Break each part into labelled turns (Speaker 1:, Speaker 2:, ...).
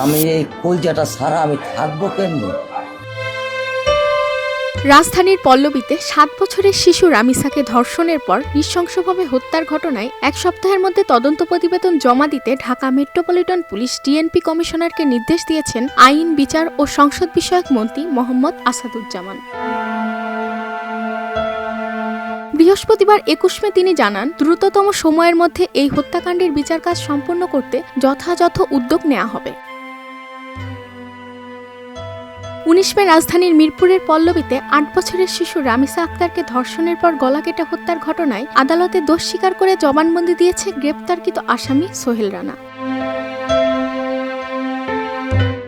Speaker 1: আমি এই কলজাটা ছাড়া আমি থাকবো কেমনি?
Speaker 2: রাজধানীর পল্লবীতে ৭ বছরের শিশু রামিসাকে ধর্ষণের পর নৃশংসভাবে হত্যার ঘটনায় এক সপ্তাহের মধ্যে তদন্ত প্রতিবেদন জমা দিতে ঢাকা মেট্রোপলিটন পুলিশ ডিএনপি কমিশনারকে নির্দেশ দিয়েছেন আইন, বিচার ও সংসদ বিষয়ক মন্ত্রী মোহাম্মদ আসাদুজ্জামান। বৃহস্পতিবার ২১ মে তিনি জানান, দ্রুততম সময়ের মধ্যে এই হত্যাকাণ্ডের বিচার কাজ সম্পন্ন করতে যথাযথ উদ্যোগ নেওয়া হবে। ১৯ মে রাজধানীর মিরপুরের পল্লবীতে ৮ বছরের শিশু রামিসা আক্তারকে ধর্ষণের পর গলা কেটে হত্যার ঘটনায় আদালতে দোষ স্বীকার করে জবানবন্দি দিয়েছে গ্রেপ্তারকৃত আসামি সোহেল রানা।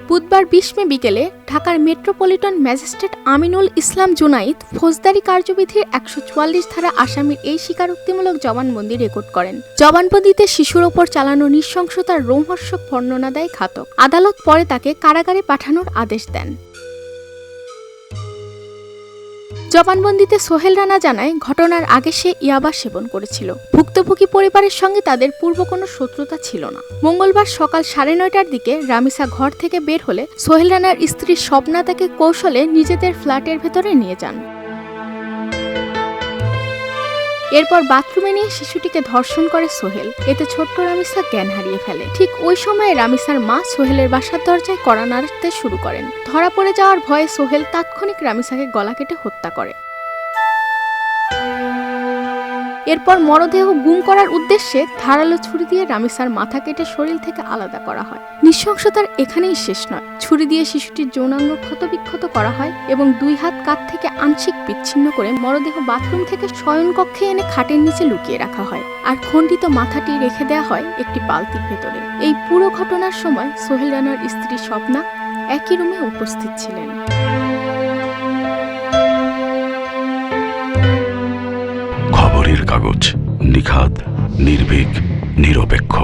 Speaker 2: বুধবার ২০ মে বিকেলে ঢাকার মেট্রোপলিটন ম্যাজিস্ট্রেট আমিনুল ইসলাম জুনাইদ ফৌজদারি কার্যবিধির ১৪৪ ধারা আসামির এই স্বীকারোক্তিমূলক জবানবন্দি রেকর্ড করেন। জবানবন্দিতে শিশুর ওপর চালানো নৃশংসতার রোমহর্ষক বর্ণনা দেয় ঘাতক। আদালত পরে তাকে কারাগারে পাঠানোর আদেশ দেন। জবানবন্দিতে সোহেল রানা জানায়, ঘটনার আগে সে ইয়াবা সেবন করেছিল। ভুক্তভোগী পরিবারের সঙ্গে তাদের পূর্ব কোনো শত্রুতা ছিল না। মঙ্গলবার সকাল ৯:৩০টার দিকে রামিসা ঘর থেকে বের হলে সোহেল রানার স্ত্রী স্বপ্না তাকে কৌশলে নিজেদের ফ্ল্যাটের ভেতরে নিয়ে যান। এরপর বাথরুমে নিয়ে শিশুটিকে ধর্ষণ করে সোহেল। এতে ছোট্ট রামিসা জ্ঞান হারিয়ে ফেলে। ঠিক ওই সময়ে রামিসার মা সোহেলের বাসার দরজায় কড়া নাড়তে শুরু করেন। ধরা পড়ে যাওয়ার ভয়ে সোহেল তাৎক্ষণিক রামিসাকে গলা কেটে হত্যা করে। এরপর মরদেহ গুম করার উদ্দেশ্যে ধারালো ছুরি দিয়ে রামিসার মাথা কেটে শরীর থেকে আলাদা করা হয়। নৃশংসতার এখানেই শেষ নয়, ছুরি দিয়ে শিশুটির যৌনাঙ্গ ক্ষতবিক্ষত করা হয় এবং ২ হাত কাঁধ থেকে আংশিক বিচ্ছিন্ন করে মরদেহ বাথরুম থেকে শয়নকক্ষে এনে খাটের নিচে লুকিয়ে রাখা হয়, আর খণ্ডিত মাথাটি রেখে দেওয়া হয় একটি বালতির ভেতরে। এই পুরো ঘটনার সময় সোহেল রানার স্ত্রী স্বপ্না একই রুমে উপস্থিত ছিলেন।
Speaker 3: খবরের কাগজ, নিখাদ, নির্ভীক, নিরপেক্ষ।